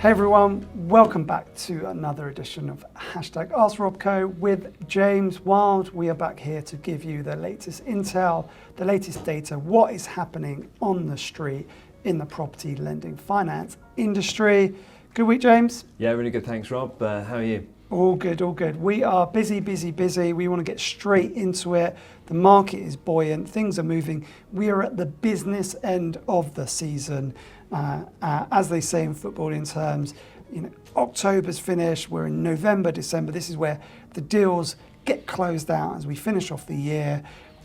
Hey everyone, welcome back to another edition of #AskRobCo with James Wild. We are back here to give you the latest intel, the latest data, what is happening on the street in the property lending finance industry. Good week, James? Yeah, really good, thanks Rob. How are you? All good, all good. We are busy. We want to get straight into it. The market is buoyant, things are moving. We are at the business end of the season. As they say in football in terms, October's finished, we're in November, December. This is where the deals get closed out as we finish off the year.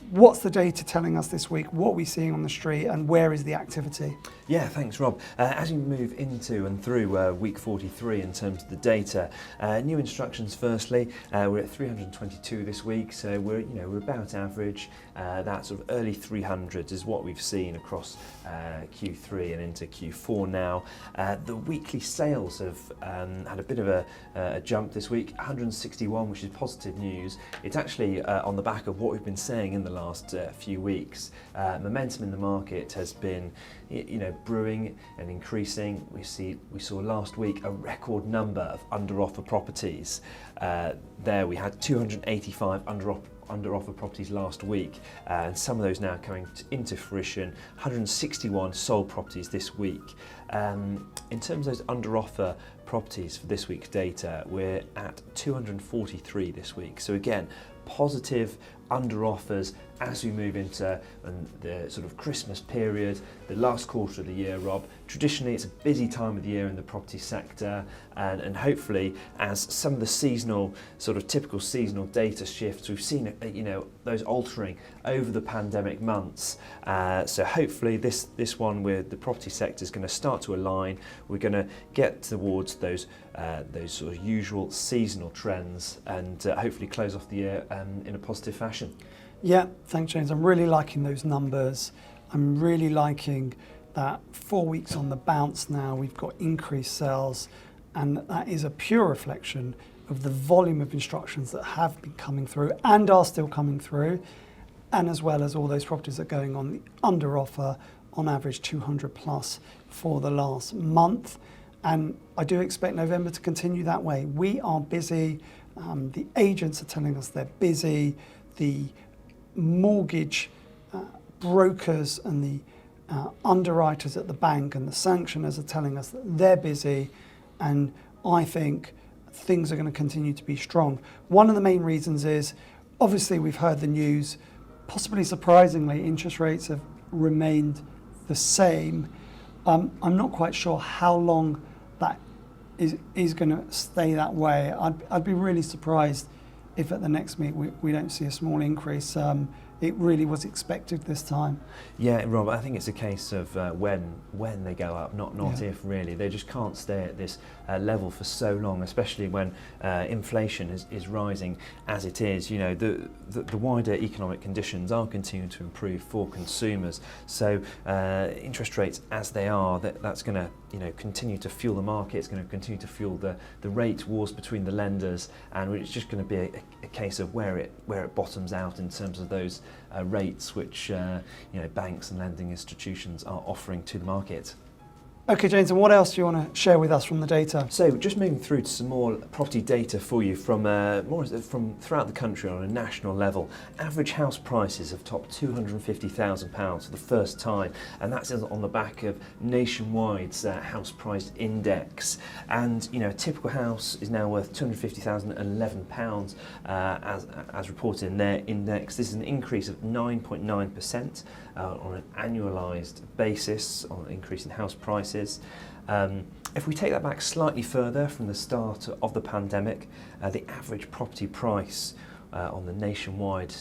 What's the data telling us this week? What are we seeing on the street and where is the activity? Yeah, thanks Rob. As you move into and through week 43 in terms of the data, new instructions firstly, we're at 322 this week, so we're about average. That sort of early 300s is what we've seen across Q3 and into Q4 now. The weekly sales have had a bit of a jump this week, 161, which is positive news. It's actually on the back of what we've been saying in the last few weeks. Momentum in the market has been brewing and increasing. We saw last week a record number of under offer properties. There we had 285 under offer properties last week, and some of those now coming into fruition. 161 sold properties this week. In terms of those under offer properties for this week's data, we're at 243 this week. So again, positive under offers as we move into the sort of Christmas period, the last quarter of the year, Rob. Traditionally, it's a busy time of the year in the property sector, and hopefully, as some of the seasonal, sort of typical seasonal data shifts, we've seen those altering over the pandemic months. So hopefully, this one with the property sector is going to start to align. We're going to get towards those sort of usual seasonal trends, and hopefully close off the year in a positive fashion. Yeah, thanks, James. I'm really liking those numbers. I'm really liking that 4 weeks on the bounce now. We've got increased sales, and that is a pure reflection of the volume of instructions that have been coming through and are still coming through, and as well as all those properties that are going on the under offer, on average 200 plus for the last month. And I do expect November to continue that way. We are busy. The agents are telling us they're busy. The mortgage brokers and the underwriters at the bank and the sanctioners are telling us that they're busy, and I think things are going to continue to be strong. One of the main reasons is, obviously we've heard the news, possibly surprisingly, interest rates have remained the same. I'm not quite sure how long that is going to stay that way. I'd be really surprised if at the next meet we don't see a small increase. It really was expected this time. Yeah, Rob, I think it's a case of when they go up, not if really. They just can't stay at this level for so long, especially when inflation is rising as it is. The wider economic conditions are continuing to improve for consumers. So interest rates as they are, that's going to continue to fuel the market. It's going to continue to fuel the rate wars between the lenders, and it's just going to be a case of where it bottoms out in terms of those rates which banks and lending institutions are offering to the market. Okay, James, and what else do you want to share with us from the data? So just moving through to some more property data for you from throughout the country on a national level. Average house prices have topped £250,000 for the first time, and that's on the back of Nationwide's house price index. And a typical house is now worth £250,011 as reported in their index. This is an increase of 9.9% on an annualised basis on an increase in house prices. If we take that back slightly further from the start of the pandemic, the average property price on the Nationwide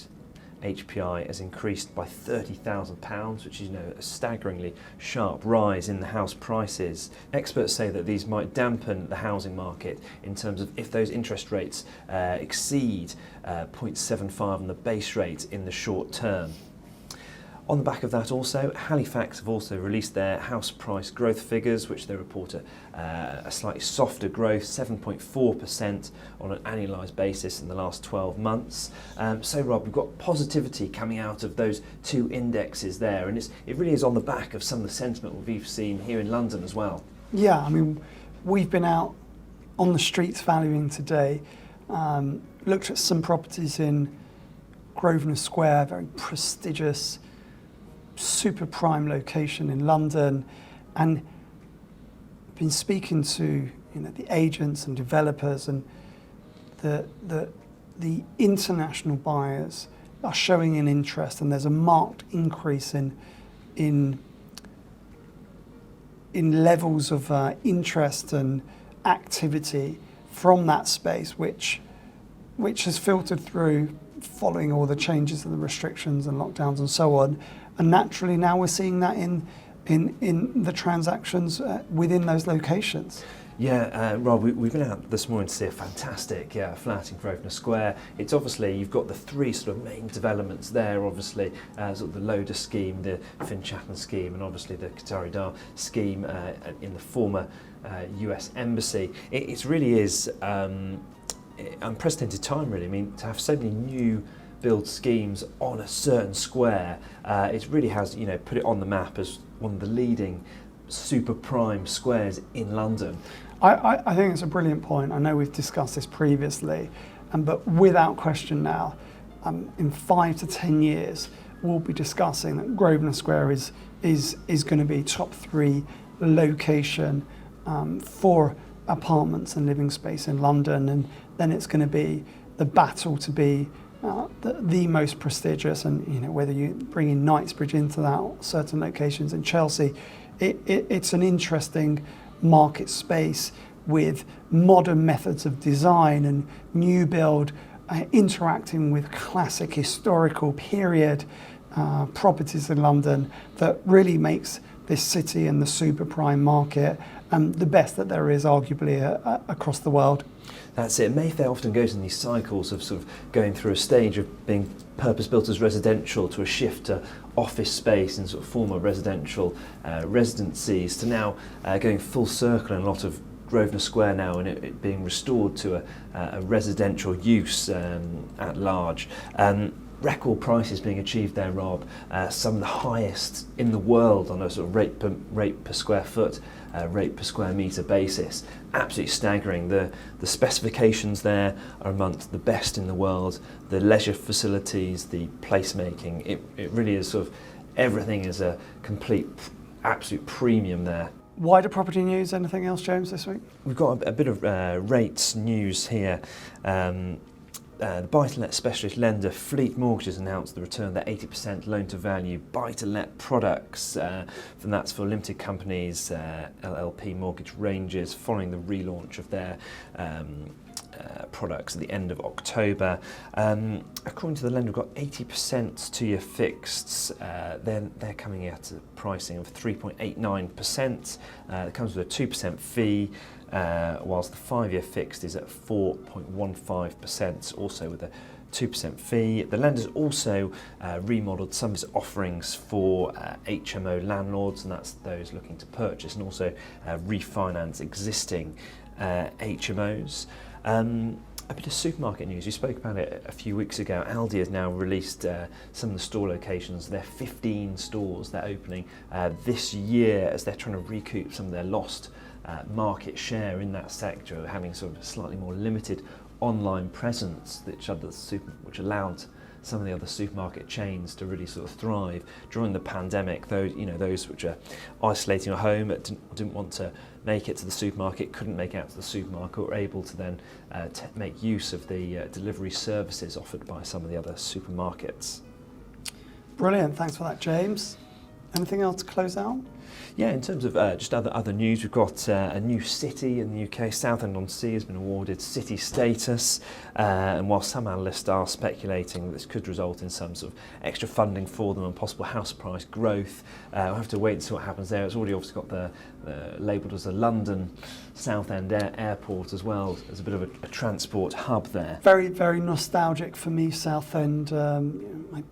HPI has increased by £30,000, which is a staggeringly sharp rise in the house prices. Experts say that these might dampen the housing market in terms of if those interest rates exceed 0.75 on the base rate in the short term. On the back of that also, Halifax have also released their house price growth figures, which they report a slightly softer growth, 7.4% on an annualised basis in the last 12 months. So Rob, we've got positivity coming out of those two indexes there, and it really is on the back of some of the sentiment we've seen here in London as well. Yeah, I mean, we've been out on the streets valuing today, looked at some properties in Grosvenor Square, very prestigious, super prime location in London, and been speaking to the agents and developers, and the international buyers are showing an interest, and there's a marked increase in levels of interest and activity from that space, which has filtered through following all the changes and the restrictions and lockdowns and so on. And naturally now we're seeing that in the transactions within those locations. Yeah, Rob, we've been out this morning to see a fantastic flat in Grosvenor Square. It's obviously, you've got the three sort of main developments there, obviously, sort of the Loder scheme, the Finchatham scheme, and obviously the Qatari Dar scheme in the former US Embassy. It really is unprecedented time, really. I mean, to have so many new build schemes on a certain square, it really has, put it on the map as one of the leading super prime squares in London. I think it's a brilliant point. I know we've discussed this previously, but without question now, in 5 to 10 years, we'll be discussing that Grosvenor Square is going to be top 3 location for apartments and living space in London, and then it's going to be the battle to be the most prestigious, and whether you bring in Knightsbridge into that, certain locations in Chelsea, it's an interesting market space with modern methods of design and new build interacting with classic historical period properties in London that really makes this city and the super prime market the best that there is arguably across the world. That's it. Mayfair often goes in these cycles of sort of going through a stage of being purpose-built as residential to a shift to office space and sort of former residential residencies to now going full circle in a lot of Grosvenor Square now, and it being restored to a residential use at large. Record prices being achieved there, Rob. Some of the highest in the world on a sort of rate per square foot, rate per square metre basis. Absolutely staggering. The specifications there are amongst the best in the world. The leisure facilities, the placemaking, it really is sort of everything is a complete, absolute premium there. Wider property news, anything else, James, this week? We've got a bit of rates news here. The buy-to-let specialist lender Fleet Mortgages announced the return of their 80% loan-to-value buy-to-let products, and that's for limited companies, LLP mortgage ranges, following the relaunch of their products at the end of October. According to the lender, we've got 80% two-year fixeds. They're coming at a pricing of 3.89%. It comes with a 2% fee. Whilst the 5-year fixed is at 4.15%, also with a 2% fee. The lender's also remodelled some of its offerings for HMO landlords, and that's those looking to purchase and also refinance existing HMOs. A bit of supermarket news. We spoke about it a few weeks ago. Aldi has now released some of the store locations. They're 15 stores they're opening this year as they're trying to recoup some of their lost market share in that sector, having sort of a slightly more limited online presence, which allowed some of the other supermarket chains to really sort of thrive during the pandemic. Those which are isolating at home but didn't want to make it to the supermarket, couldn't make it out to the supermarket, were able to then make use of the delivery services offered by some of the other supermarkets. Brilliant, thanks for that, James. Anything else to close out? Yeah, in terms of just other news, we've got a new city in the UK. Southend-on-Sea has been awarded city status, and while some analysts are speculating that this could result in some sort of extra funding for them and possible house price growth, we'll have to wait and see what happens there. It's already obviously got the labelled as a London Southend airport as well, as a bit of a transport hub there. Very, very nostalgic for me, Southend. My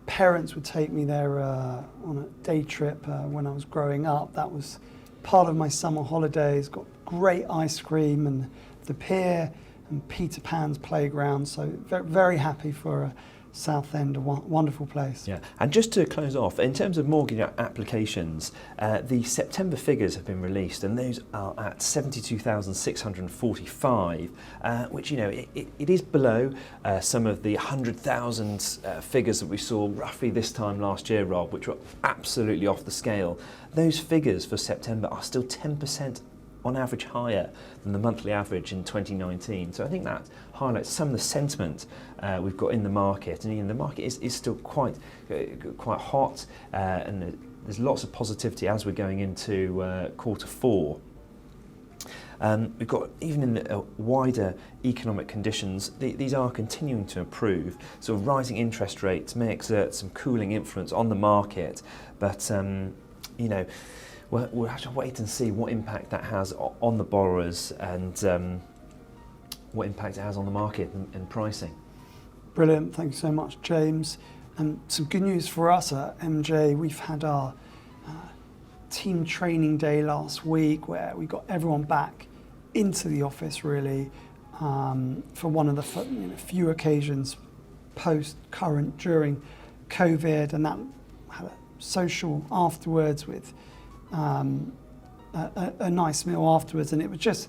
parents would take me there on a day trip when I was growing up. That was part of my summer holidays. Got great ice cream and the pier and Peter Pan's playground. So very, very happy for Southend, a wonderful place. Yeah, and just to close off, in terms of mortgage applications, the September figures have been released, and those are at 72,645, which, you know, it is below some of the 100,000 figures that we saw roughly this time last year, Rob, which were absolutely off the scale. Those figures for September are still 10% on average higher than the monthly average in 2019. So I think that highlights some of the sentiment we've got in the market. And, you know, the market is still quite hot, and there's lots of positivity as we're going into quarter four. We've got, even in the wider economic conditions, these are continuing to improve. So rising interest rates may exert some cooling influence on the market, but you know, we'll have to wait and see what impact that has on the borrowers, and what impact it has on the market and pricing. Brilliant, thank you so much, James. And some good news for us at MJ. We've had our team training day last week, where we got everyone back into the office, really, for one of the few occasions post-current during COVID, and that had a social afterwards with a nice meal afterwards, and it was just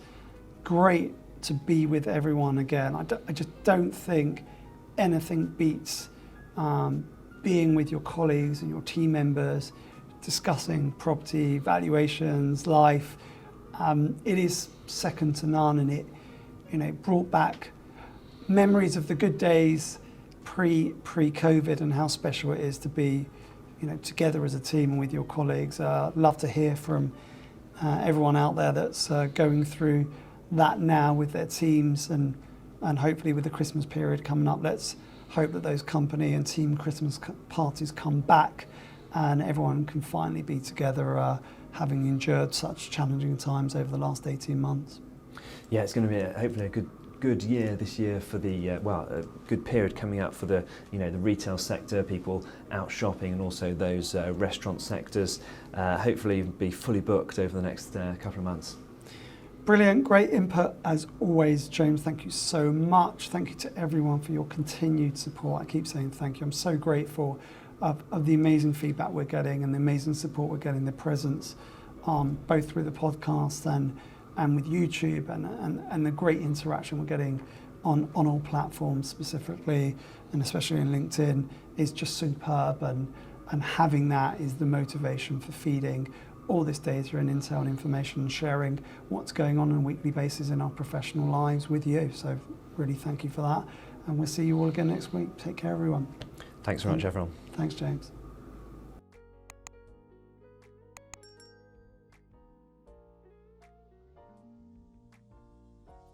great to be with everyone again. I just don't think anything beats being with your colleagues and your team members, discussing property, valuations, life. It is second to none, and it, you know, brought back memories of the good days pre-COVID, and how special it is to be, you know, together as a team and with your colleagues. Love to hear from everyone out there that's going through that now with their teams, and hopefully with the Christmas period coming up, let's hope that those company and team Christmas parties come back and everyone can finally be together, having endured such challenging times over the last 18 months. Yeah, it's going to be hopefully a good year this year for the a good period coming up for the, you know, the retail sector, people out shopping, and also those restaurant sectors. Hopefully be fully booked over the next couple of months. Brilliant, great input as always, James. Thank you so much. Thank you to everyone for your continued support. I keep saying thank you. I'm so grateful of the amazing feedback we're getting and the amazing support we're getting, the presence, both through the podcast and with YouTube, and the great interaction we're getting on all platforms specifically, and especially in LinkedIn, is just superb, and having that is the motivation for feeding all this data and intel and information, and sharing what's going on a weekly basis in our professional lives with you. So really thank you for that, and we'll see you all again next week. Take care, everyone. Thanks very much, everyone. Thanks, James.